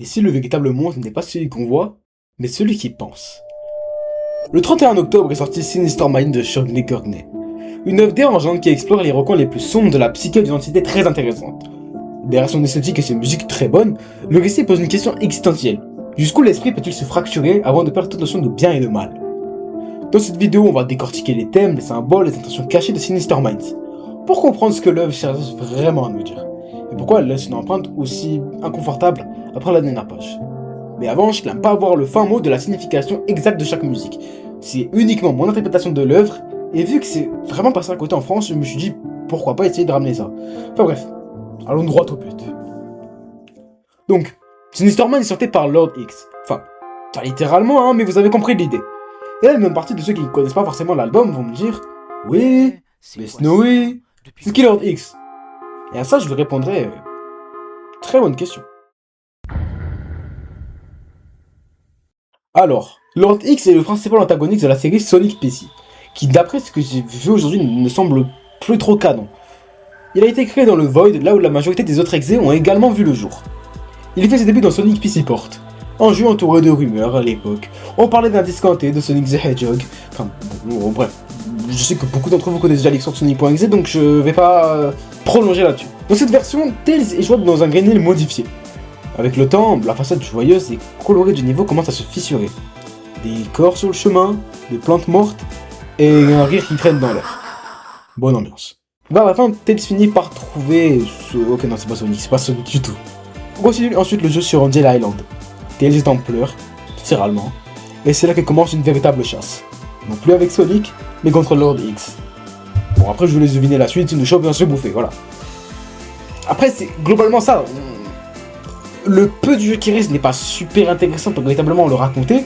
Et si le véritable monde n'est pas celui qu'on voit, mais celui qui pense. Le 31 octobre est sorti Sinister Mind de Shogney Courtney, une œuvre dérangeante qui explore les recoins les plus sombres de la psyché d'une entité très intéressante. Derrière son esthétique et ses musiques très bonnes, le récit pose une question existentielle. Jusqu'où l'esprit peut-il se fracturer avant de perdre toute notion de bien et de mal? Dans cette vidéo, on va décortiquer les thèmes, les symboles, les intentions cachées de Sinister Minds, pour comprendre ce que l'œuvre cherche vraiment à nous dire, et pourquoi elle laisse une empreinte aussi inconfortable après la dernière page. Mais avant, je n'aime pas avoir le fin mot de la signification exacte de chaque musique. C'est uniquement mon interprétation de l'œuvre, et vu que c'est vraiment passé à côté en France, je me suis dit pourquoi pas essayer de ramener ça. Enfin bref, allons droit au but. Donc, Sinister Mind est sorti par Lord X. Enfin, pas littéralement, hein, mais vous avez compris l'idée. Et là, une bonne partie de ceux qui ne connaissent pas forcément l'album vont me dire oui, mais Snowy, c'est qui Lord X? Et à ça, je vous répondrai très bonne question. Alors, Lord X est le principal antagoniste de la série Sonic PC, qui d'après ce que j'ai vu aujourd'hui ne semble plus trop canon. Il a été créé dans le Void, là où la majorité des autres exés ont également vu le jour. Il fait ses débuts dans Sonic PC Port, un jeu entouré de rumeurs à l'époque. On parlait d'un discounté de Sonic the Hedgehog, enfin bon, bref, je sais que beaucoup d'entre vous connaissent déjà l'histoire de Sonic.exe, donc je vais pas prolonger là-dessus. Dans cette version, Tails est jouable dans un Green Hill modifié. Avec le temps, la façade joyeuse et colorée du niveau commence à se fissurer. Des corps sur le chemin, des plantes mortes, et un rire qui traîne dans l'air. Bonne ambiance. Vers la fin, Tails finit par trouver ce... Ok, non, c'est pas Sonic du tout. On continue ensuite le jeu sur Angel Island. Tails est en pleurs, littéralement, et c'est là que commence une véritable chasse. Non plus avec Sonic, mais contre Lord X. Bon, après je vous laisse deviner la suite, une chope et un se bouffer, voilà. Après, c'est globalement ça. Le peu du jeu qui reste n'est pas super intéressant pour véritablement le raconter,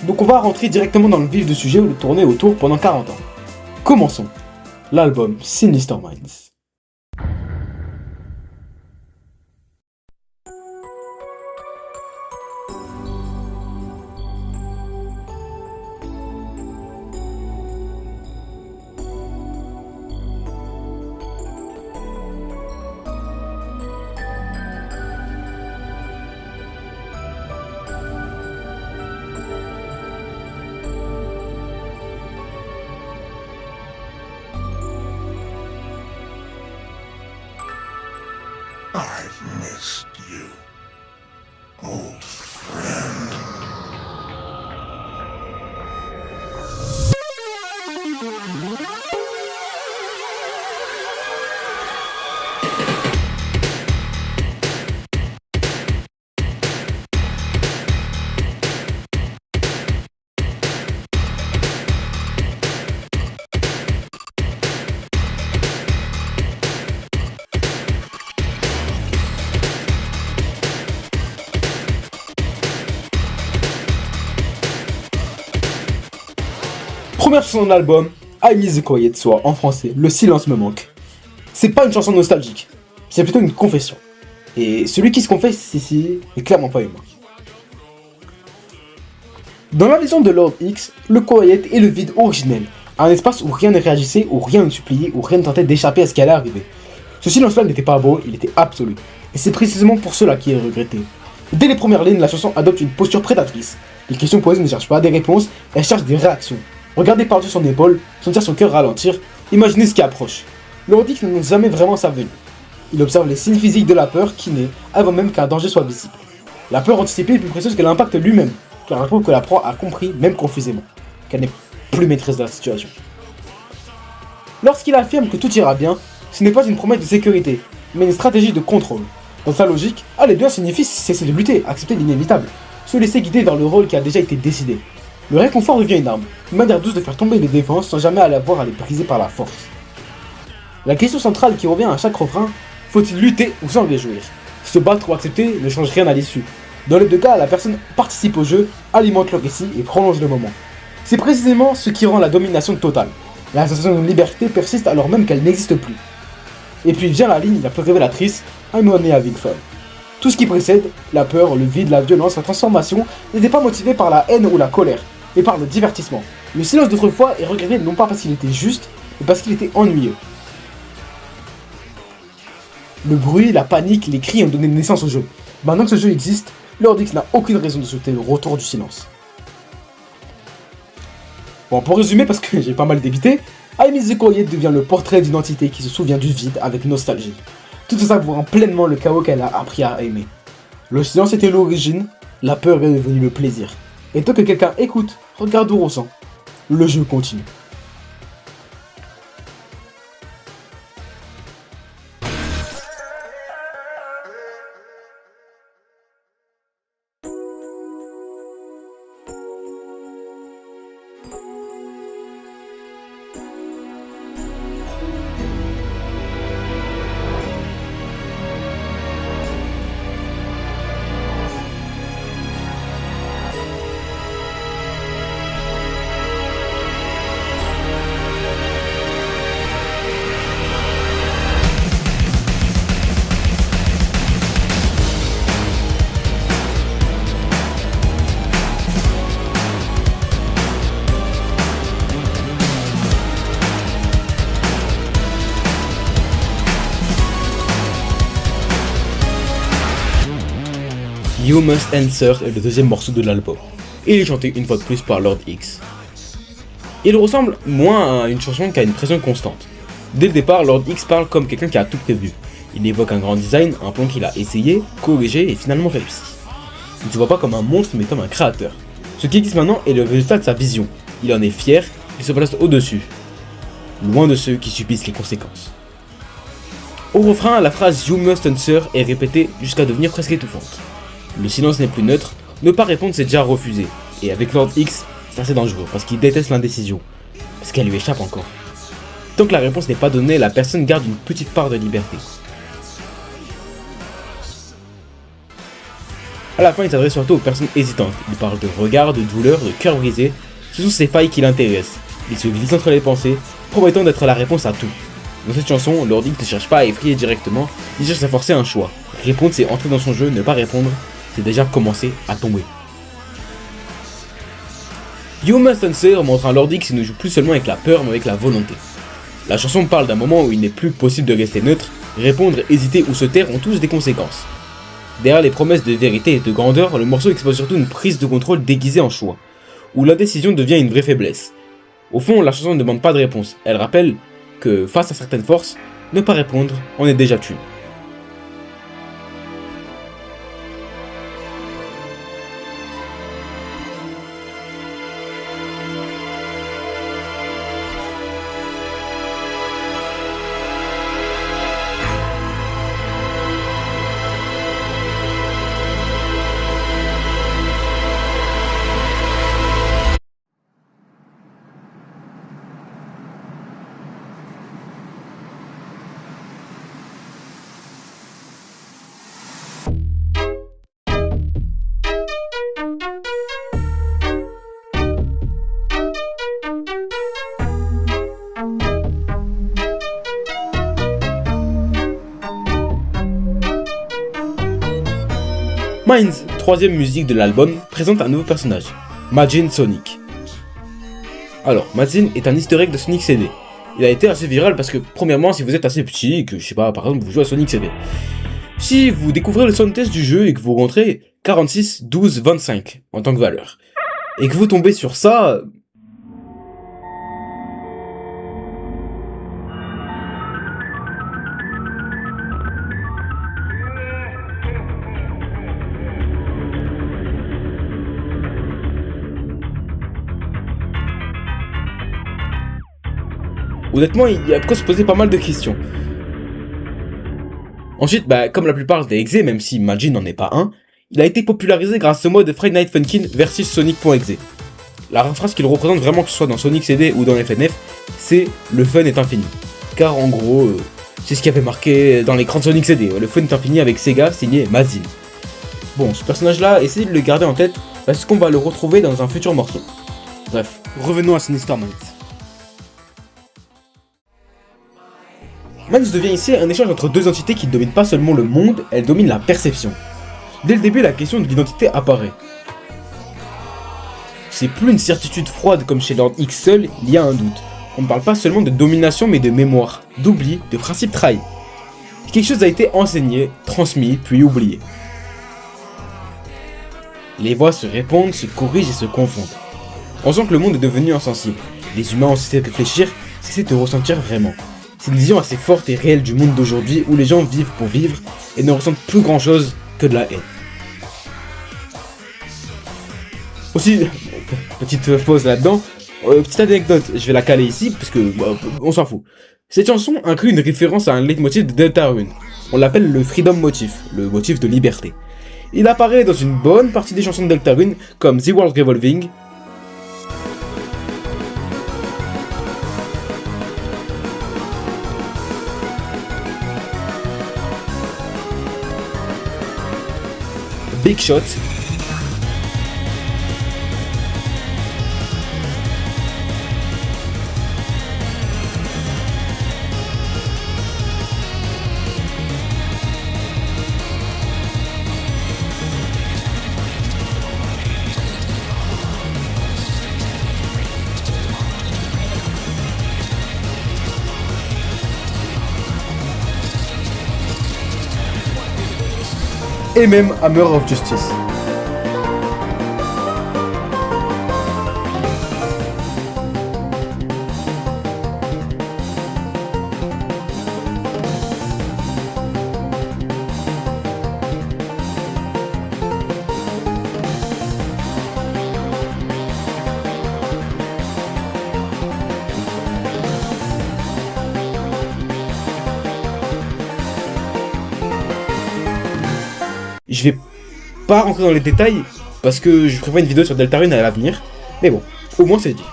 donc on va rentrer directement dans le vif du sujet ou le tourner autour pendant 40 ans. Commençons. L'album Sinister Minds. I've missed you, old friend. Première chanson de l'album, I Miss the Quiet, soit en français, Le silence me manque. C'est pas une chanson nostalgique, c'est plutôt une confession. Et celui qui se confesse ici est clairement pas humain. Dans la vision de Lord X, le Quiet est le vide originel, un espace où rien ne réagissait, où rien ne suppliait, où rien ne tentait d'échapper à ce qui allait arriver. Ce silence-là n'était pas beau, il était absolu. Et c'est précisément pour cela qu'il est regretté. Dès les premières lignes, la chanson adopte une posture prédatrice. Les questions posées ne cherchent pas des réponses, elles cherchent des réactions. Regarder par-dessus son épaule, sentir son cœur ralentir, imaginer ce qui approche. Lord X n'annonce jamais vraiment sa venue. Il observe les signes physiques de la peur qui naît avant même qu'un danger soit visible. La peur anticipée est plus précieuse que l'impact lui-même, car elle prouve que la proie a compris, même confusément, qu'elle n'est plus maîtresse de la situation. Lorsqu'il affirme que tout ira bien, ce n'est pas une promesse de sécurité, mais une stratégie de contrôle. Dans sa logique, aller bien signifie cesser de lutter, accepter l'inévitable, se laisser guider vers le rôle qui a déjà été décidé. Le réconfort devient une arme, une manière douce de faire tomber les défenses sans jamais avoir à les briser par la force. La question centrale qui revient à chaque refrain, faut-il lutter ou s'en réjouir? Se battre ou accepter ne change rien à l'issue. Dans les deux cas, la personne participe au jeu, alimente le récit et prolonge le moment. C'est précisément ce qui rend la domination totale. La sensation de liberté persiste alors même qu'elle n'existe plus. Et puis vient la ligne la plus révélatrice, I'm only having fun. Tout ce qui précède, la peur, le vide, la violence, la transformation, n'était pas motivé par la haine ou la colère, mais par le divertissement. Le silence d'autrefois est regretté non pas parce qu'il était juste, mais parce qu'il était ennuyeux. Le bruit, la panique, les cris ont donné naissance au jeu. Maintenant que ce jeu existe, Lord X n'a aucune raison de souhaiter le retour du silence. Bon, pour résumer, parce que j'ai pas mal débité, I Miss the Courrier devient le portrait d'une entité qui se souvient du vide avec nostalgie, tout en savourant pleinement le chaos qu'elle a appris à aimer. Le silence était l'origine, la peur est devenue le plaisir. Et tant que quelqu'un écoute, regarde ou ressent, le jeu continue. You Must Answer est le deuxième morceau de l'album, et il est chanté une fois de plus par Lord X. Il ressemble moins à une chanson qu'à une pression constante. Dès le départ, Lord X parle comme quelqu'un qui a tout prévu. Il évoque un grand design, un plan qu'il a essayé, corrigé et finalement réussi. Il ne se voit pas comme un monstre mais comme un créateur. Ce qui existe maintenant est le résultat de sa vision. Il en est fier, il se place au-dessus, loin de ceux qui subissent les conséquences. Au refrain, la phrase You Must Answer est répétée jusqu'à devenir presque étouffante. Le silence n'est plus neutre, ne pas répondre c'est déjà refuser. Et avec Lord X, c'est assez dangereux parce qu'il déteste l'indécision, parce qu'elle lui échappe encore. Tant que la réponse n'est pas donnée, la personne garde une petite part de liberté. À la fin, il s'adresse surtout aux personnes hésitantes. Il parle de regard, de douleur, de cœur brisé. Ce sont ces failles qui l'intéressent. Il se glisse entre les pensées, promettant d'être la réponse à tout. Dans cette chanson, Lord X ne cherche pas à effrayer directement, il cherche à forcer un choix. Répondre, c'est entrer dans son jeu, ne pas répondre, c'est déjà commencer à tomber. You Must Answer montre un Lord X qui ne joue plus seulement avec la peur mais avec la volonté. La chanson parle d'un moment où il n'est plus possible de rester neutre, répondre, hésiter ou se taire ont tous des conséquences. Derrière les promesses de vérité et de grandeur, le morceau expose surtout une prise de contrôle déguisée en choix, où l'indécision devient une vraie faiblesse. Au fond, la chanson ne demande pas de réponse, elle rappelle que face à certaines forces, ne pas répondre, on est déjà tué. Minds, troisième musique de l'album, présente un nouveau personnage, Majin Sonic. Alors, Majin est un easter egg de Sonic CD. Il a été assez viral parce que, premièrement, si vous êtes assez petit et que, je sais pas, par exemple, vous jouez à Sonic CD. Si vous découvrez le sound test du jeu et que vous rentrez 46, 12, 25 en tant que valeur, et que vous tombez sur ça... Honnêtement, il y a de quoi se poser pas mal de questions. Ensuite, comme la plupart des exe, même si Majin n'en est pas un, il a été popularisé grâce au mode Friday Night Funkin' versus Sonic.exe. La phrase qu'il représente vraiment, que ce soit dans Sonic CD ou dans FNF, c'est « le fun est infini ». Car en gros, c'est ce qui avait marqué dans l'écran de Sonic CD, le fun est infini avec Sega signé Majin. Bon, ce personnage-là, essayez de le garder en tête parce qu'on va le retrouver dans un futur morceau. Bref, revenons à Sinister Minds. Minds devient ici un échange entre deux entités qui ne dominent pas seulement le monde, elles dominent la perception. Dès le début, la question de l'identité apparaît. C'est plus une certitude froide comme chez Lord X seul, il y a un doute. On ne parle pas seulement de domination mais de mémoire, d'oubli, de principe trahi. Quelque chose a été enseigné, transmis, puis oublié. Les voix se répondent, se corrigent et se confondent. On sent que le monde est devenu insensible. Les humains ont cessé de réfléchir, cessé de ressentir vraiment. C'est une vision assez forte et réelle du monde d'aujourd'hui où les gens vivent pour vivre et ne ressentent plus grand chose que de la haine. Aussi, petite pause là-dedans, petite anecdote, je vais la caler ici parce que on s'en fout. Cette chanson inclut une référence à un leitmotiv de Deltarune. On l'appelle le Freedom Motif, le motif de liberté. Il apparaît dans une bonne partie des chansons de Deltarune comme The World Revolving, Big Shot, et même Hammer of Justice. Je vais pas rentrer dans les détails parce que je prévois une vidéo sur Deltarune à l'avenir, mais bon, au moins c'est dit.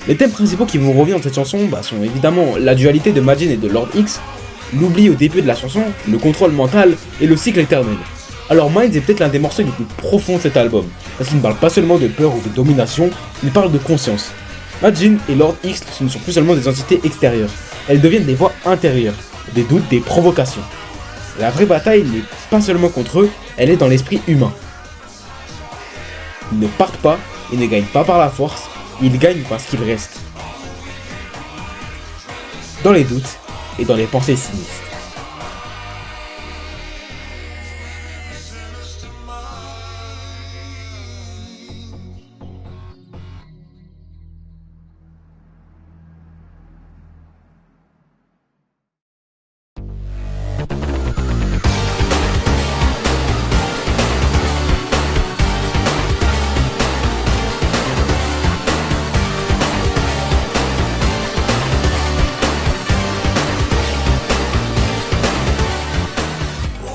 Les thèmes principaux qui vont revenir dans cette chanson sont évidemment la dualité de Majin et de Lord X, l'oubli au début de la chanson, le contrôle mental et le cycle éternel. Alors Minds est peut-être l'un des morceaux les plus profonds de cet album, parce qu'il ne parle pas seulement de peur ou de domination, il parle de conscience. Majin et Lord X ne sont plus seulement des entités extérieures, elles deviennent des voix intérieures, des doutes, des provocations. La vraie bataille n'est pas seulement contre eux, elle est dans l'esprit humain. Ils ne partent pas, ils ne gagnent pas par la force, ils gagnent parce qu'ils restent. Dans les doutes et dans les pensées sinistres.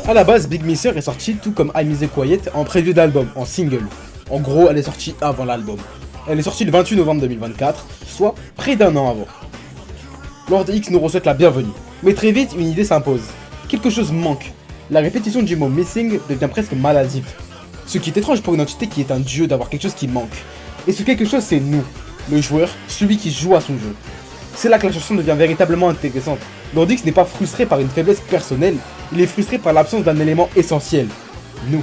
A la base, Big Mister est sorti tout comme I'm Is The Quiet en prélude d'album, en single. En gros, elle est sortie avant l'album. Elle est sortie le 28 novembre 2024, soit près d'un an avant. Lord X nous souhaite la bienvenue. Mais très vite, une idée s'impose. Quelque chose manque. La répétition du mot missing devient presque maladif. Ce qui est étrange pour une entité qui est un dieu d'avoir quelque chose qui manque. Et ce quelque chose, c'est nous, le joueur, celui qui joue à son jeu. C'est là que la chanson devient véritablement intéressante. Lord X n'est pas frustré par une faiblesse personnelle, il est frustré par l'absence d'un élément essentiel. Nous.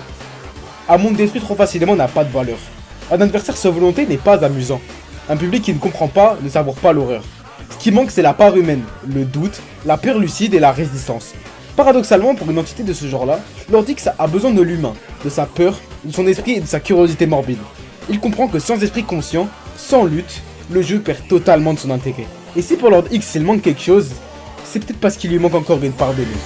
Un monde détruit trop facilement n'a pas de valeur. Un adversaire sans volonté n'est pas amusant. Un public qui ne comprend pas ne savoure pas l'horreur. Ce qui manque, c'est la part humaine, le doute, la peur lucide et la résistance. Paradoxalement, pour une entité de ce genre-là, Lord X a besoin de l'humain, de sa peur, de son esprit et de sa curiosité morbide. Il comprend que sans esprit conscient, sans lutte, le jeu perd totalement de son intérêt. Et si pour Lord X il manque quelque chose, c'est peut-être parce qu'il lui manque encore une part de lui.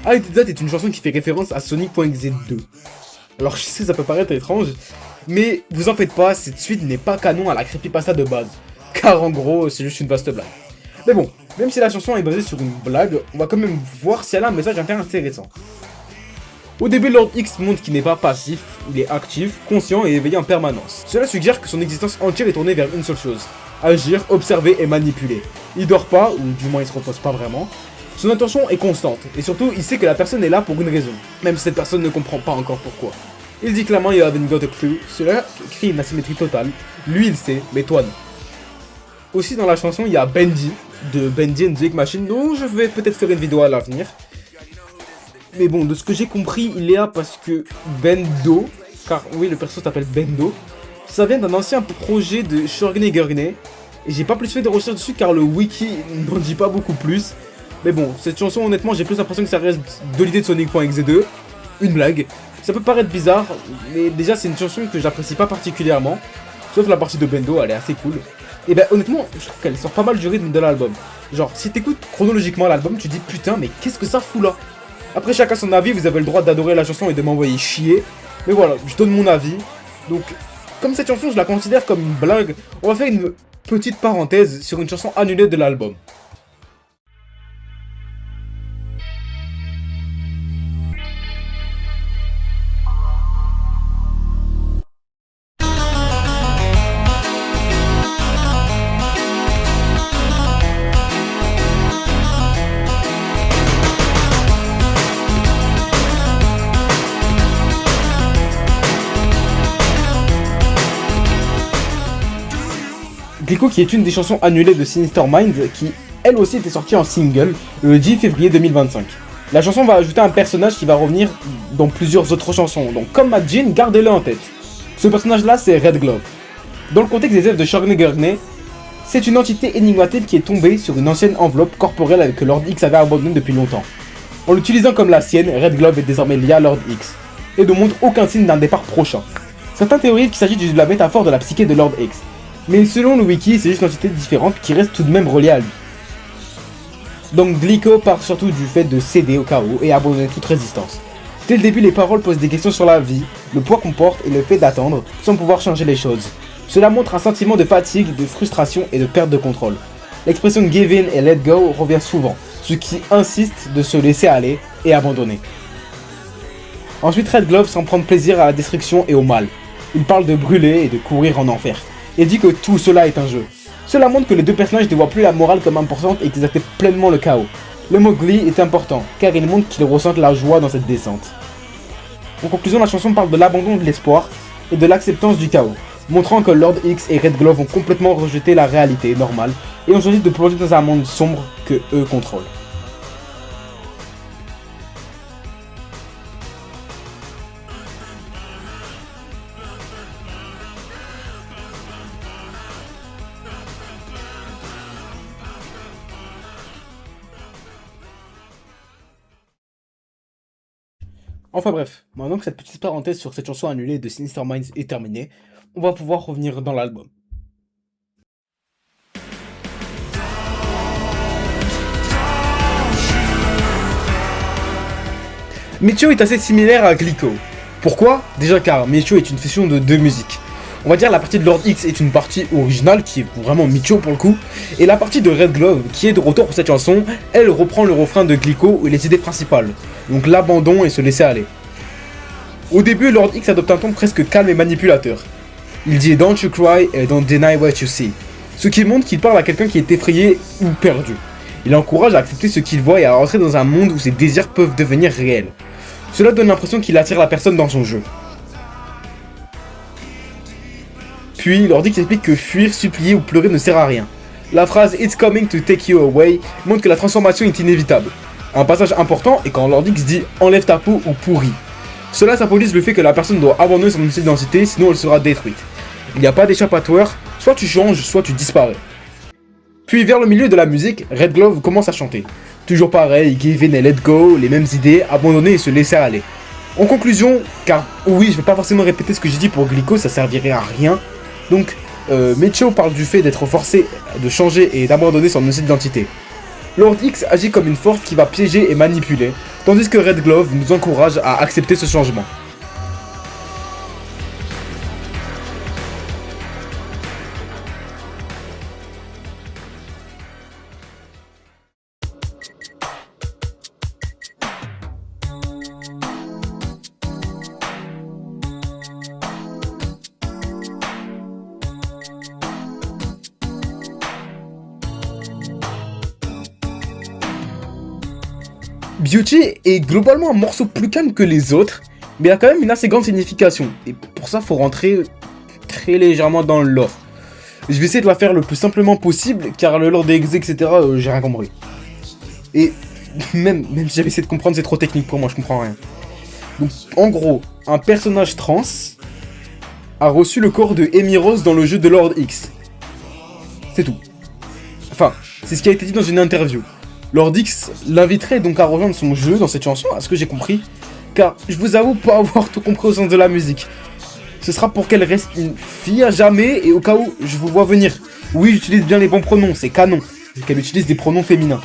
I Did That est une chanson qui fait référence à Sonic.exe 2. Alors je sais ça peut paraître étrange, mais vous en faites pas, cette suite n'est pas canon à la creepypasta de base. Car en gros, c'est juste une vaste blague. Mais bon, même si la chanson est basée sur une blague, on va quand même voir si elle a un message intéressant. Au début, Lord X montre qu'il n'est pas passif, il est actif, conscient et éveillé en permanence. Cela suggère que son existence entière est tournée vers une seule chose, agir, observer et manipuler. Il dort pas, ou du moins il se repose pas vraiment. Son attention est constante, et surtout il sait que la personne est là pour une raison, même si cette personne ne comprend pas encore pourquoi. Il dit clairement You haven't got a clue, cela crée une asymétrie totale, lui il sait, mais toi non. Aussi dans la chanson il y a Bendy, de Bendy and the Ink Machine, dont je vais peut-être faire une vidéo à l'avenir. Mais bon, de ce que j'ai compris, il est là parce que Bendo, car oui le perso s'appelle Bendo, ça vient d'un ancien projet de Shorgne Gurgne, et j'ai pas plus fait de recherche dessus car le wiki n'en dit pas beaucoup plus. Mais bon, cette chanson honnêtement j'ai plus l'impression que ça reste de l'idée de Sonic.exe 2, une blague. Ça peut paraître bizarre, mais déjà c'est une chanson que j'apprécie pas particulièrement, sauf la partie de Bendo, elle est assez cool. Et ben honnêtement, je trouve qu'elle sort pas mal du rythme de l'album. Genre, si t'écoutes chronologiquement l'album, tu dis putain mais qu'est-ce que ça fout là? Après chacun son avis, vous avez le droit d'adorer la chanson et de m'envoyer chier. Mais voilà, je donne mon avis. Donc, comme cette chanson je la considère comme une blague, on va faire une petite parenthèse sur une chanson annulée de l'album. Glicko qui est une des chansons annulées de Sinister Minds qui elle aussi était sortie en single le 10 février 2025. La chanson va ajouter un personnage qui va revenir dans plusieurs autres chansons, donc comme Matt Jean, gardez-le en tête. Ce personnage là c'est Red Glove. Dans le contexte des œuvres de Shorgne Gurgne, c'est une entité énigmatique qui est tombée sur une ancienne enveloppe corporelle que Lord X avait abandonnée depuis longtemps. En l'utilisant comme la sienne, Red Glove est désormais lié à Lord X, et ne montre aucun signe d'un départ prochain. Certains théorisent qu'il s'agit de la métaphore de la psyché de Lord X. Mais selon le wiki, c'est juste une entité différente qui reste tout de même reliée à lui. Donc Glicko part surtout du fait de céder au chaos et abandonner toute résistance. Dès le début, les paroles posent des questions sur la vie, le poids qu'on porte et le fait d'attendre, sans pouvoir changer les choses. Cela montre un sentiment de fatigue, de frustration et de perte de contrôle. L'expression give in et let go revient souvent, ce qui insiste de se laisser aller et abandonner. Ensuite, Red Glove s'en prend plaisir à la destruction et au mal. Il parle de brûler et de courir en enfer. Et dit que tout cela est un jeu. Cela montre que les deux personnages ne voient plus la morale comme importante et qu'ils acceptent pleinement le chaos. Le mot Glee est important, car il montre qu'ils ressentent la joie dans cette descente. En conclusion, la chanson parle de l'abandon de l'espoir et de l'acceptance du chaos, montrant que Lord X et Red Glove ont complètement rejeté la réalité normale et ont choisi de plonger dans un monde sombre que eux contrôlent. Enfin bref, maintenant que cette petite parenthèse sur cette chanson annulée de Sinister Minds est terminée, on va pouvoir revenir dans l'album. Micho est assez similaire à Glicko. Pourquoi? Déjà car Micho est une fusion de deux musiques. On va dire la partie de Lord X est une partie originale qui est vraiment Micho pour le coup, et la partie de Red Glove qui est de retour pour cette chanson, elle reprend le refrain de Glicko et les idées principales, donc l'abandon et se laisser aller. Au début, Lord X adopte un ton presque calme et manipulateur. Il dit Don't you cry and don't deny what you see, ce qui montre qu'il parle à quelqu'un qui est effrayé ou perdu. Il encourage à accepter ce qu'il voit et à rentrer dans un monde où ses désirs peuvent devenir réels. Cela donne l'impression qu'il attire la personne dans son jeu. Puis, Lord X explique que fuir, supplier ou pleurer ne sert à rien. La phrase It's coming to take you away montre que la transformation est inévitable. Un passage important est quand Lord X dit Enlève ta peau ou pourris. Cela symbolise le fait que la personne doit abandonner son identité, sinon elle sera détruite. Il n'y a pas d'échappatoire, soit tu changes, soit tu disparais. Puis vers le milieu de la musique, Red Glove commence à chanter. Toujours pareil, give in and let go, les mêmes idées, abandonner et se laisser aller. En conclusion, car oui, je vais pas forcément répéter ce que j'ai dit pour Glicko, ça servirait à rien. Donc, Micho parle du fait d'être forcé de changer et d'abandonner son identité. Lord X agit comme une force qui va piéger et manipuler, tandis que Red Glove nous encourage à accepter ce changement. Beauty est globalement un morceau plus calme que les autres, mais il a quand même une assez grande signification. Et pour ça, faut rentrer très légèrement dans le lore. Je vais essayer de la faire le plus simplement possible, car le lore des ex, etc., j'ai rien compris. Et même si j'avais essayé de comprendre, c'est trop technique pour moi, je comprends rien. Donc, en gros, un personnage trans a reçu le corps de Amy Rose dans le jeu de Lord X. C'est tout. Enfin, c'est ce qui a été dit dans une interview. Lord X l'inviterait donc à rejoindre son jeu dans cette chanson, à ce que j'ai compris, car je vous avoue pas avoir tout compris au sens de la musique. Ce sera pour qu'elle reste une fille à jamais, et au cas où je vous vois venir. Oui, j'utilise bien les bons pronoms, c'est canon, qu'elle utilise des pronoms féminins.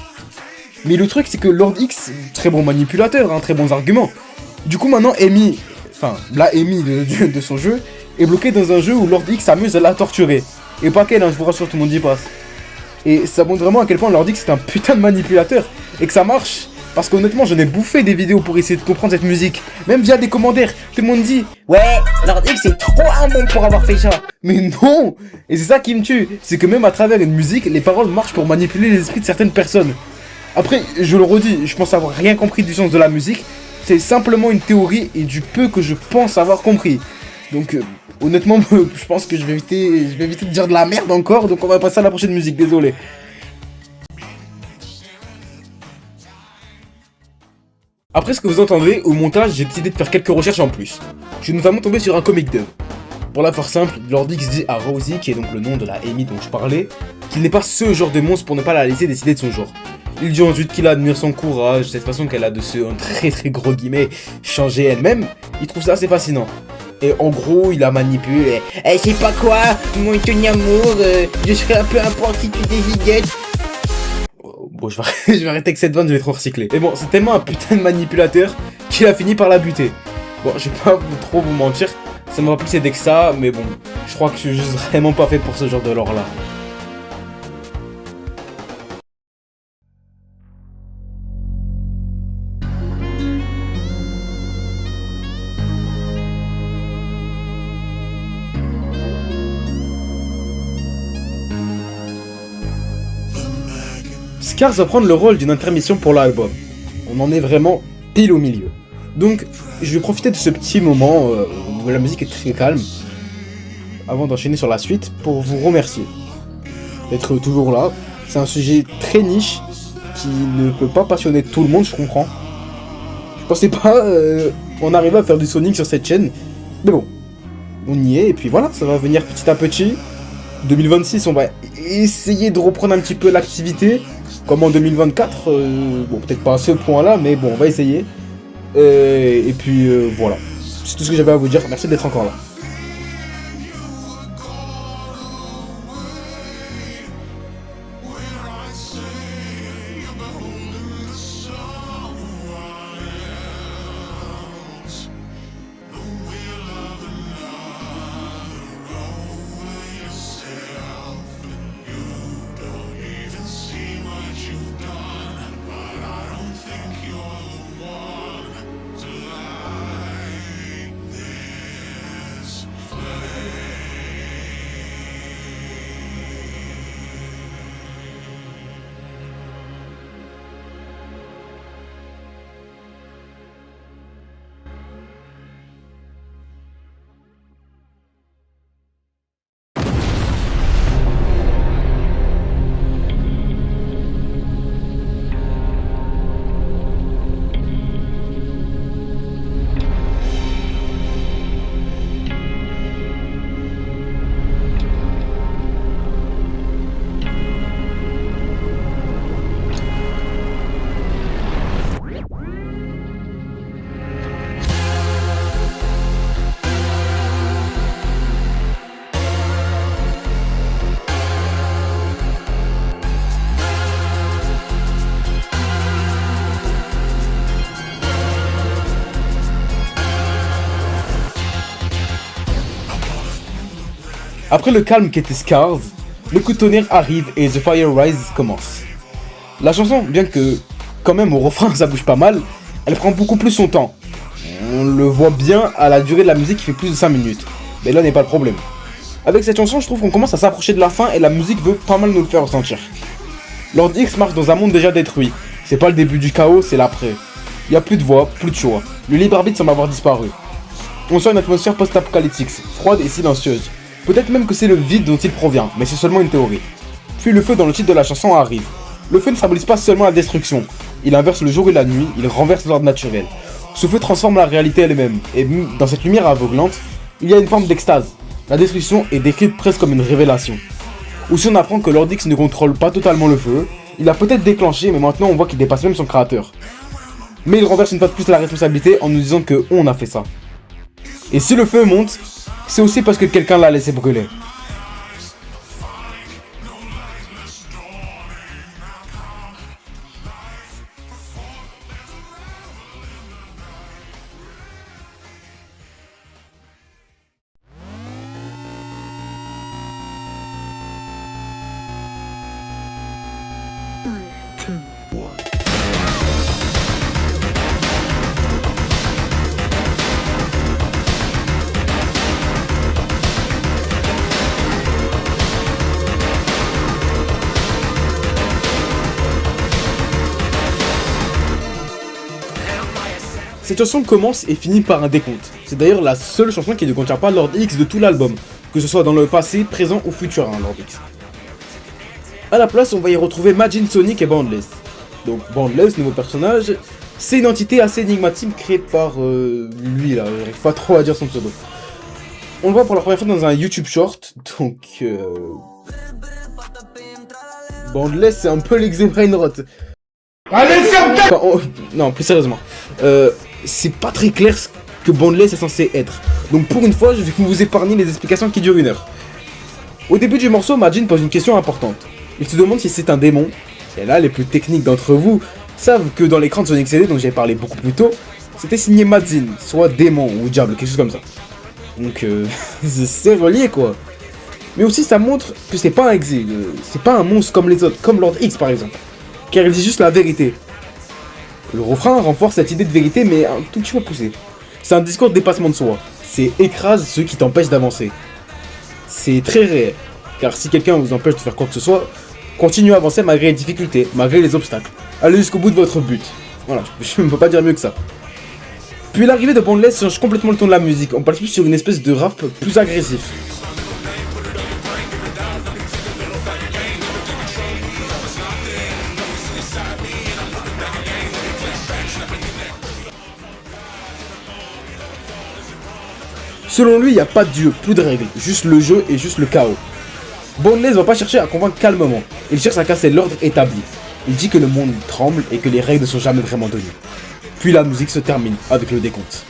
Mais le truc c'est que Lord X, très bon manipulateur, hein, très bons arguments. Du coup maintenant Amy, enfin la Amy de son jeu, est bloquée dans un jeu où Lord X s'amuse à la torturer. Et pas qu'elle, hein, je vous rassure, tout le monde y passe. Et ça montre vraiment à quel point Lord X c'est un putain de manipulateur. Et que ça marche. Parce qu'honnêtement j'en ai bouffé des vidéos pour essayer de comprendre cette musique. Même via des commentaires. Tout le monde dit ouais, Lord X c'est trop un bon pour avoir fait ça. Mais non. Et c'est ça qui me tue. C'est que même à travers une musique, les paroles marchent pour manipuler les esprits de certaines personnes. Après, je le redis, je pense avoir rien compris du sens de la musique. C'est simplement une théorie et du peu que je pense avoir compris. Donc honnêtement, je pense que je vais éviter de dire de la merde encore, donc on va passer à la prochaine musique, désolé. Après ce que vous entendrez, au montage, j'ai décidé de faire quelques recherches en plus. Je suis notamment tombé sur un comic dev. Pour la faire simple, Lord X dit à Rosie, qui est donc le nom de la Amy dont je parlais, qu'il n'est pas ce genre de monstre pour ne pas la laisser décider de son genre. Il dit ensuite qu'il admire son courage, cette façon qu'elle a de se, un très gros guillemets, changer elle-même. Il trouve ça assez fascinant. Et en gros, il a manipulé. Eh, je sais pas quoi, mon amour, je serai un peu importe qui tu désignes. Bon, je vais arrêter avec cette vanne, je vais trop recycler. Mais bon, c'est tellement un putain de manipulateur qu'il a fini par la buter. Bon, je vais pas trop vous mentir, ça m'a plus aidé que ça, mais bon, je crois que je suis juste vraiment pas fait pour ce genre de lore là. Scars va prendre le rôle d'une intermission pour l'album. On en est vraiment pile au milieu. Donc, je vais profiter de ce petit moment où la musique est très calme, avant d'enchaîner sur la suite, pour vous remercier d'être toujours là. C'est un sujet très niche, qui ne peut pas passionner tout le monde, je comprends. Je pensais pas on arrivait à faire du Sonic sur cette chaîne, mais bon, on y est, et puis voilà, ça va venir petit à petit. 2026, on va essayer de reprendre un petit peu l'activité, comme en 2024, bon peut-être pas à ce point là, mais bon on va essayer. Et puis voilà, c'est tout ce que j'avais à vous dire, merci d'être encore là. Après le calme qu'était Scars, le coup de tonnerre arrive et The Fire Rise commence. La chanson, bien que quand même au refrain ça bouge pas mal, elle prend beaucoup plus son temps. On le voit bien à la durée de la musique qui fait plus de 5 minutes. Mais là n'est pas le problème. Avec cette chanson, je trouve qu'on commence à s'approcher de la fin et la musique veut pas mal nous le faire ressentir. Lord X marche dans un monde déjà détruit. C'est pas le début du chaos, c'est l'après. Il y a plus de voix, plus de choix. Le libre arbitre semble avoir disparu. On sent une atmosphère post-apocalyptique, froide et silencieuse. Peut-être même que c'est le vide dont il provient, mais c'est seulement une théorie. Puis le feu dans le titre de la chanson arrive. Le feu ne symbolise pas seulement la destruction. Il inverse le jour et la nuit, il renverse l'ordre naturel. Ce feu transforme la réalité elle-même, et dans cette lumière aveuglante, il y a une forme d'extase. La destruction est décrite presque comme une révélation. Aussi on apprend que Lord X ne contrôle pas totalement le feu, il a peut-être déclenché, mais maintenant on voit qu'il dépasse même son créateur. Mais il renverse une fois de plus la responsabilité en nous disant que on a fait ça. Et si le feu monte, c'est aussi parce que quelqu'un l'a laissé brûler. Cette chanson commence et finit par un décompte. C'est d'ailleurs la seule chanson qui ne contient pas Lord X de tout l'album, que ce soit dans le passé, présent ou futur, Lord X. A la place, on va y retrouver Majin, Sonic et Boundless. Donc Boundless, nouveau personnage, c'est une entité assez énigmatique créée par lui là, j'arrive pas trop à dire son pseudo. On le voit pour la première fois dans un YouTube short, donc Boundless c'est un peu l'ex-Brainrot. Allez, ferme. Non, plus sérieusement. C'est pas très clair ce que Boundless est censé être. Donc pour une fois, je vais vous épargner les explications qui durent 1 heure. Au début du morceau, Majin pose une question importante. Il se demande si c'est un démon. Et là, les plus techniques d'entre vous savent que dans l'écran de Sonic CD, dont j'ai parlé beaucoup plus tôt, c'était signé Majin, soit démon ou diable, quelque chose comme ça. Donc c'est relié quoi. Mais aussi ça montre que c'est pas un exil, c'est pas un monstre comme les autres, comme Lord X par exemple. Car il dit juste la vérité. Le refrain renforce cette idée de vérité mais un tout petit peu poussé. C'est un discours de dépassement de soi. C'est écrase ceux qui t'empêchent d'avancer. C'est très réel. Car si quelqu'un vous empêche de faire quoi que ce soit, continuez à avancer malgré les difficultés, malgré les obstacles. Allez jusqu'au bout de votre but. Voilà, je ne peux pas dire mieux que ça. Puis l'arrivée de Boundless change complètement le ton de la musique. On passe plus sur une espèce de rap plus agressif. Selon lui, il n'y a pas de dieu, plus de règles, juste le jeu et juste le chaos. Boundless va pas chercher à convaincre calmement, il cherche à casser l'ordre établi. Il dit que le monde tremble et que les règles ne sont jamais vraiment données. Puis la musique se termine avec le décompte.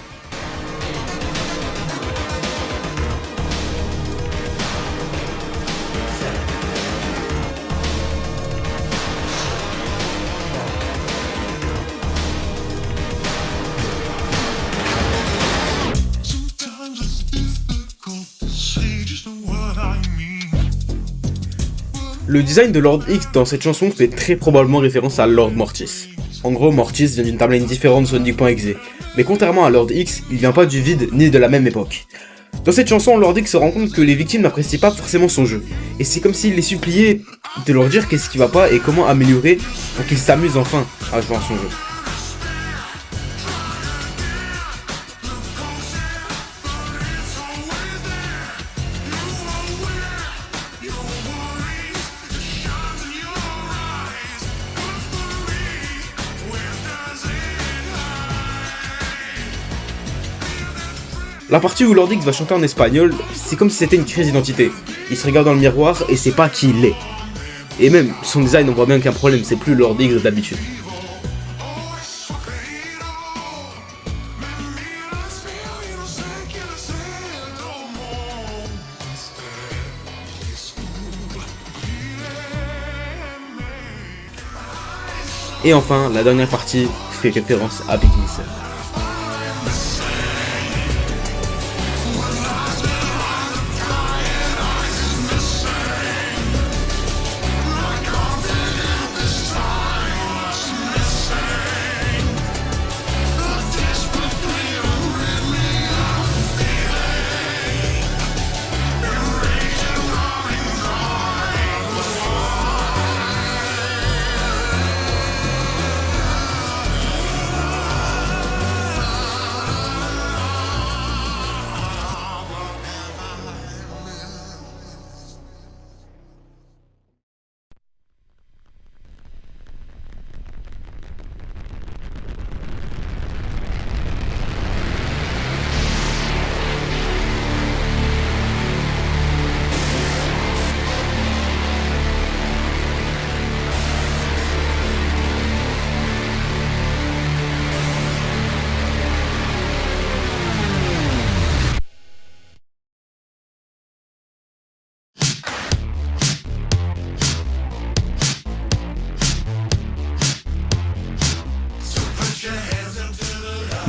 Le design de Lord X dans cette chanson fait très probablement référence à Lord Mortis. En gros, Mortis vient d'une timeline différente de Sonic.exe, mais contrairement à Lord X, il vient pas du vide ni de la même époque. Dans cette chanson, Lord X se rend compte que les victimes n'apprécient pas forcément son jeu, et c'est comme s'il les suppliait de leur dire qu'est-ce qui va pas et comment améliorer pour qu'ils s'amusent enfin à jouer à son jeu. La partie où Lord X va chanter en espagnol, c'est comme si c'était une crise d'identité. Il se regarde dans le miroir et sait pas qui il est. Et même, son design, on voit bien qu'il y a un problème, c'est plus Lord X d'habitude. Et enfin, la dernière partie fait référence à Big Miss.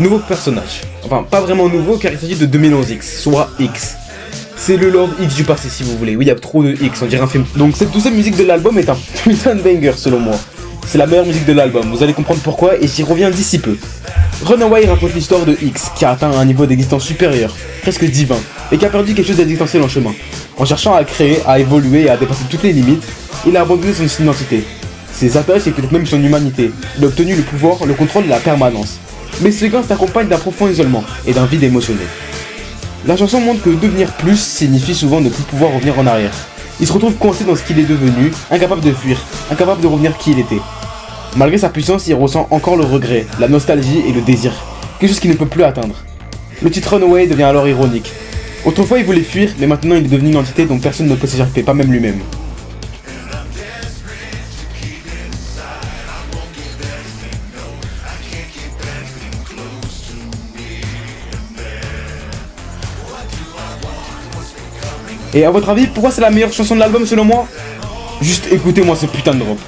Nouveau personnage. Enfin, pas vraiment nouveau car il s'agit de 2011X, soit X. C'est le Lord X du passé si vous voulez. Oui, il y a trop de X, on dirait un film. Donc cette douzième musique de l'album est un putain de banger selon moi. C'est la meilleure musique de l'album, vous allez comprendre pourquoi et j'y reviens d'ici peu. Runaway raconte l'histoire de X qui a atteint un niveau d'existence supérieur, presque divin, et qui a perdu quelque chose d'existentiel en chemin. En cherchant à créer, à évoluer et à dépasser toutes les limites, il a abandonné son identité. Ses attaches et peut-être même son humanité. Il a obtenu le pouvoir, le contrôle et la permanence. Mais ce gain s'accompagne d'un profond isolement et d'un vide émotionnel. La chanson montre que devenir plus signifie souvent ne plus pouvoir revenir en arrière. Il se retrouve coincé dans ce qu'il est devenu, incapable de fuir, incapable de revenir qui il était. Malgré sa puissance, il ressent encore le regret, la nostalgie et le désir, quelque chose qu'il ne peut plus atteindre. Le titre Runaway devient alors ironique. Autrefois il voulait fuir, mais maintenant il est devenu une entité dont personne ne peut s'échapper, pas même lui-même. Et à votre avis, pourquoi c'est la meilleure chanson de l'album selon moi? Juste écoutez-moi ce putain de drop.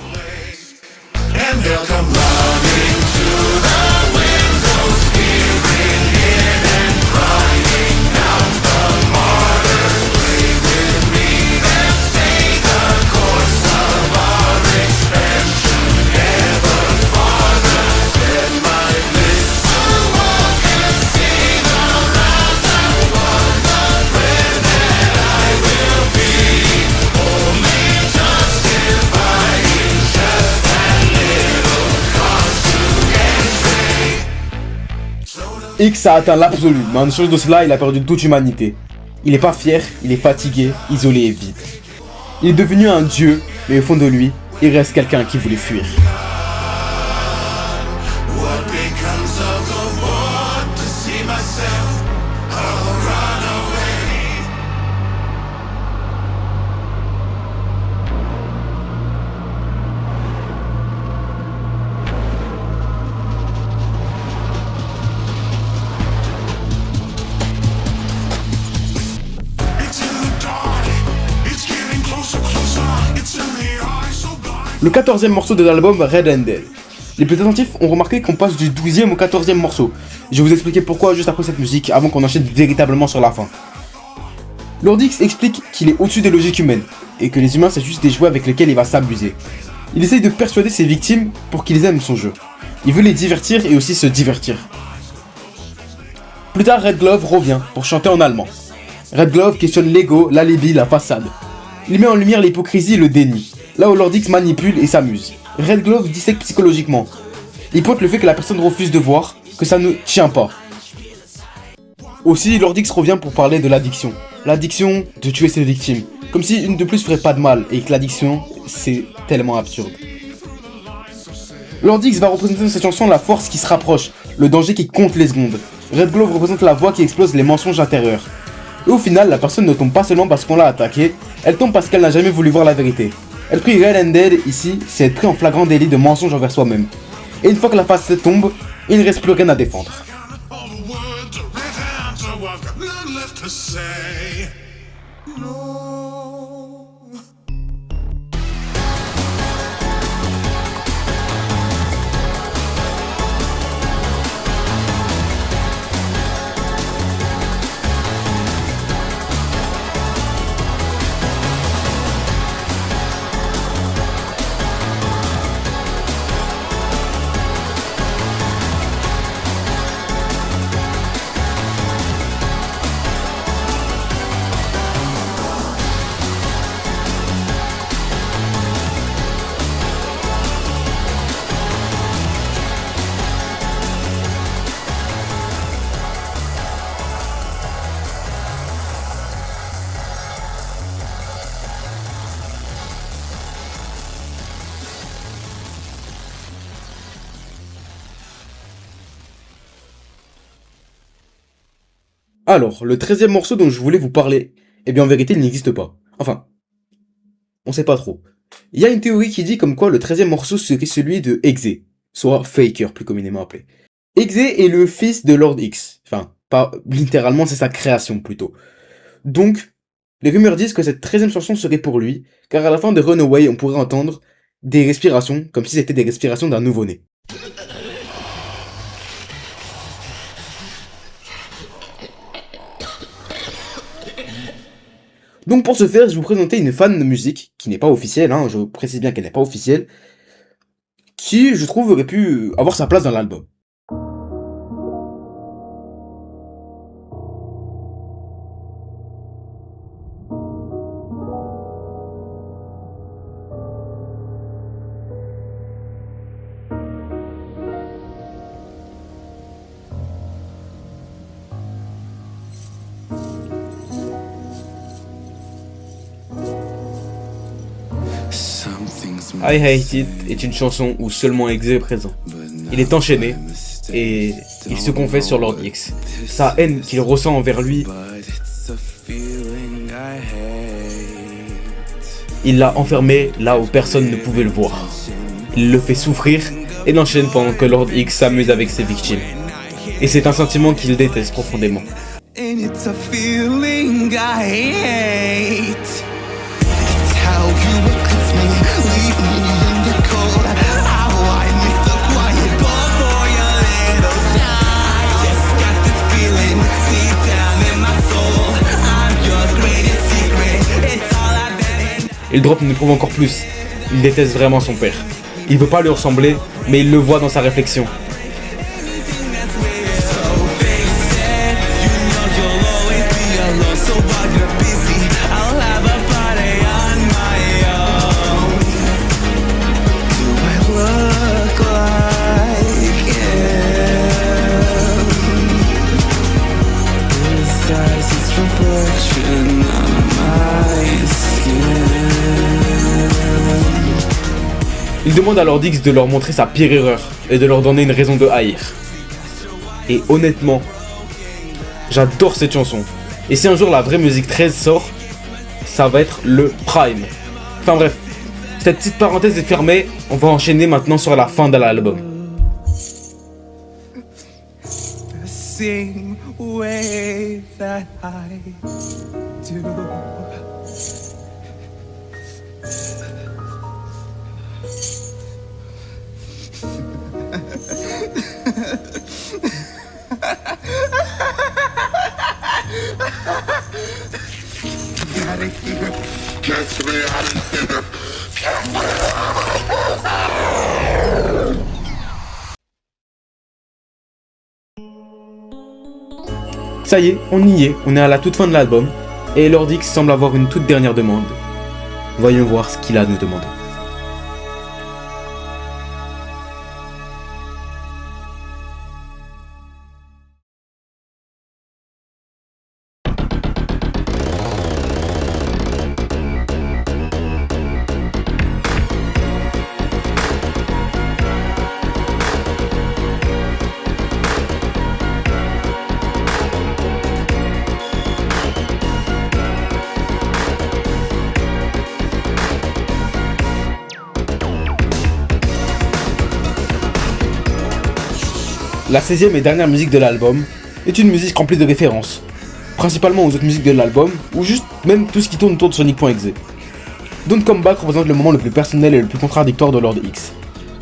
X a atteint l'absolu, mais en échange de cela, il a perdu toute humanité. Il est pas fier, il est fatigué, isolé et vide. Il est devenu un dieu, mais au fond de lui, il reste quelqu'un qui voulait fuir. Le 14e morceau de l'album, Red Handed. Les plus attentifs ont remarqué qu'on passe du 12e au 14e morceau. Je vais vous expliquer pourquoi juste après cette musique, avant qu'on enchaîne véritablement sur la fin. Lord X explique qu'il est au-dessus des logiques humaines, et que les humains c'est juste des jouets avec lesquels il va s'amuser. Il essaye de persuader ses victimes pour qu'ils aiment son jeu. Il veut les divertir et aussi se divertir. Plus tard, Red Glove revient pour chanter en allemand. Red Glove questionne l'ego, l'alibi, la façade. Il met en lumière l'hypocrisie et le déni. Là où Lord X manipule et s'amuse. Red Glove dissèque psychologiquement. Il pointe le fait que la personne refuse de voir, que ça ne tient pas. Aussi, Lord X revient pour parler de l'addiction. L'addiction de tuer ses victimes. Comme si une de plus ferait pas de mal, et que l'addiction, c'est tellement absurde. Lord X va représenter dans cette chanson la force qui se rapproche, le danger qui compte les secondes. Red Glove représente la voix qui explose les mensonges intérieurs. Et au final, la personne ne tombe pas seulement parce qu'on l'a attaquée, elle tombe parce qu'elle n'a jamais voulu voir la vérité. Elle prie Red Handed ici, c'est être pris en flagrant délit de mensonge envers soi-même. Et une fois que la facette tombe, il ne reste plus rien à défendre. Alors, le 13e morceau dont je voulais vous parler, eh bien en vérité il n'existe pas. Enfin, on sait pas trop. Il y a une théorie qui dit comme quoi le 13e morceau serait celui de Exe, soit Faker plus communément appelé. Exe est le fils de Lord X, enfin, pas littéralement, c'est sa création plutôt. Donc, les rumeurs disent que cette 13e chanson serait pour lui, car à la fin de Runaway on pourrait entendre des respirations, comme si c'était des respirations d'un nouveau-né. Donc pour ce faire, je vais vous présenter une fan de musique, qui n'est pas officielle, je précise bien qu'elle n'est pas officielle, qui, je trouve, aurait pu avoir sa place dans l'album. I Hate It est une chanson où seulement Exe est présent. Il est enchaîné et il se confesse sur Lord X. Sa haine qu'il ressent envers lui, il l'a enfermé là où personne ne pouvait le voir. Il le fait souffrir et l'enchaîne pendant que Lord X s'amuse avec ses victimes. Et c'est un sentiment qu'il déteste profondément. Et le drop ne prouve encore plus. Il déteste vraiment son père. Il veut pas lui ressembler, mais il le voit dans sa réflexion. Il demande à Lord X de leur montrer sa pire erreur et de leur donner une raison de haïr. Et honnêtement, j'adore cette chanson. Et si un jour la vraie musique 13 sort, ça va être le prime. Enfin bref, cette petite parenthèse est fermée, on va enchaîner maintenant sur la fin de l'album. Same way that I do. Ça y est, on y est, on est à la toute fin de l'album, et Lord X semble avoir une toute dernière demande. Voyons voir ce qu'il a à nous demander. La 16e et dernière musique de l'album est une musique remplie de références, principalement aux autres musiques de l'album, ou juste même tout ce qui tourne autour de Sonic.exe. Don't Come Back représente le moment le plus personnel et le plus contradictoire de Lord X.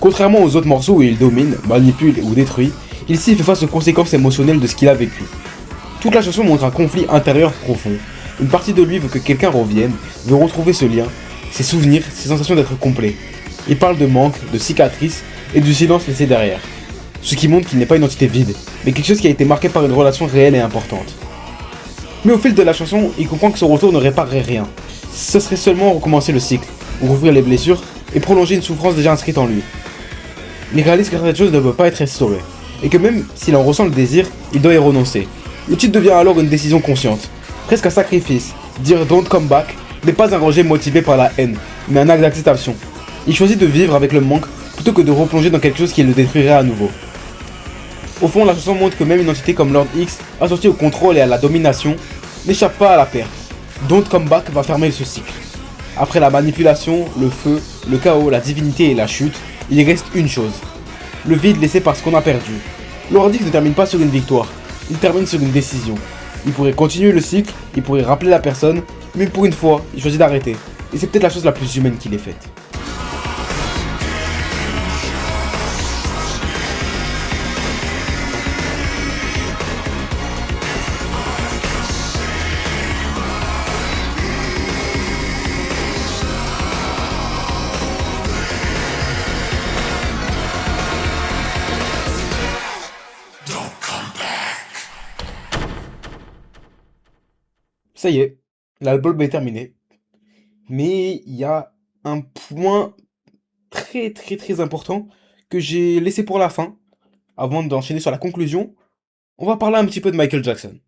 Contrairement aux autres morceaux où il domine, manipule ou détruit, ici il fait face aux conséquences émotionnelles de ce qu'il a vécu. Toute la chanson montre un conflit intérieur profond. Une partie de lui veut que quelqu'un revienne, veut retrouver ce lien, ses souvenirs, ses sensations d'être complet. Il parle de manque, de cicatrices et du silence laissé derrière. Ce qui montre qu'il n'est pas une entité vide, mais quelque chose qui a été marqué par une relation réelle et importante. Mais au fil de la chanson, il comprend que son retour ne réparerait rien. Ce serait seulement recommencer le cycle, rouvrir les blessures et prolonger une souffrance déjà inscrite en lui. Il réalise que cette chose ne peut pas être restaurée, et que même s'il en ressent le désir, il doit y renoncer. Le titre devient alors une décision consciente, presque un sacrifice. Dire Don't Come Back n'est pas un rejet motivé par la haine, mais un acte d'acceptation. Il choisit de vivre avec le manque plutôt que de replonger dans quelque chose qui le détruirait à nouveau. Au fond, la chanson montre que même une entité comme Lord X, associée au contrôle et à la domination, n'échappe pas à la perte. Don't Come Back va fermer ce cycle. Après la manipulation, le feu, le chaos, la divinité et la chute, il reste une chose. Le vide laissé par ce qu'on a perdu. Lord X ne termine pas sur une victoire, il termine sur une décision. Il pourrait continuer le cycle, il pourrait rappeler la personne, mais pour une fois, il choisit d'arrêter. Et c'est peut-être la chose la plus humaine qu'il ait faite. Ça y est, l'album est terminé. Mais il y a un point très important que j'ai laissé pour la fin, avant d'enchaîner sur la conclusion. On va parler un petit peu de Michael Jackson.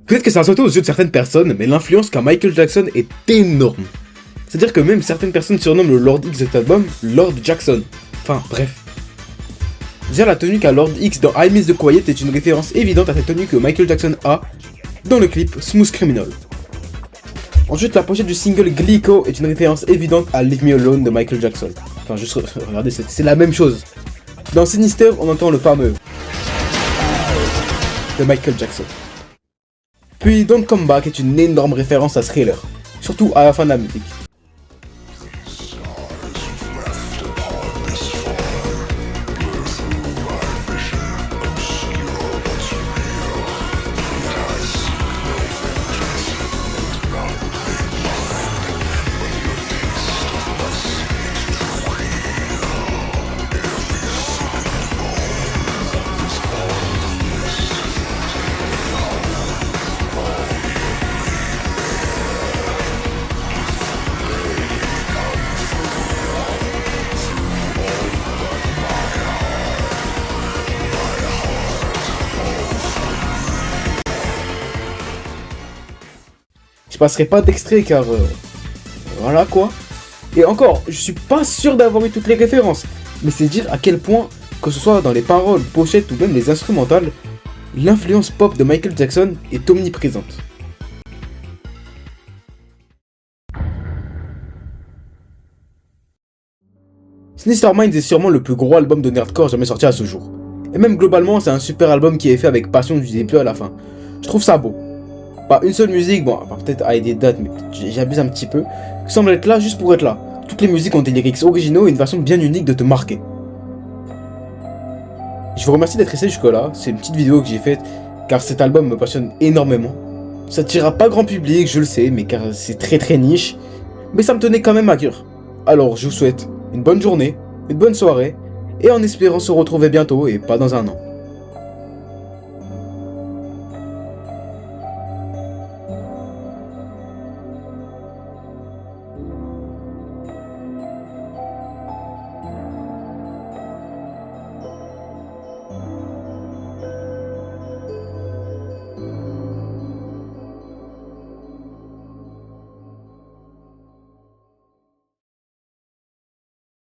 Peut-être que ça a sauté aux yeux de certaines personnes, mais l'influence qu'a Michael Jackson est énorme. C'est-à-dire que même certaines personnes surnomment le Lord X de cet album Lord Jackson. Enfin, bref. Déjà, la tenue qu'a Lord X dans I Miss the Quiet est une référence évidente à cette tenue que Michael Jackson a dans le clip Smooth Criminal. Ensuite, la pochette du single Glico est une référence évidente à Leave Me Alone de Michael Jackson. Enfin, juste regardez, c'est la même chose. Dans Sinister, on entend le fameux de Michael Jackson. Puis Don't Come Back est une énorme référence à Thriller, surtout à la fin de la musique. Je passerai pas d'extrait car voilà quoi. Et encore, je suis pas sûr d'avoir eu toutes les références, mais c'est dire à quel point, que ce soit dans les paroles, pochettes ou même les instrumentales, l'influence pop de Michael Jackson est omniprésente. Sinister Minds est sûrement le plus gros album de nerdcore jamais sorti à ce jour. Et même globalement, c'est un super album qui est fait avec passion du début à la fin. Je trouve ça beau. Pas une seule musique, bon, peut-être à des dates, mais j'abuse un petit peu, qui semble être là juste pour être là. Toutes les musiques ont des lyrics originaux et une façon bien unique de te marquer. Je vous remercie d'être resté jusque-là, c'est une petite vidéo que j'ai faite, car cet album me passionne énormément. Ça ne tirera pas grand public, je le sais, mais car c'est très niche, mais ça me tenait quand même à cœur. Alors je vous souhaite une bonne journée, une bonne soirée, et en espérant se retrouver bientôt et pas dans un an.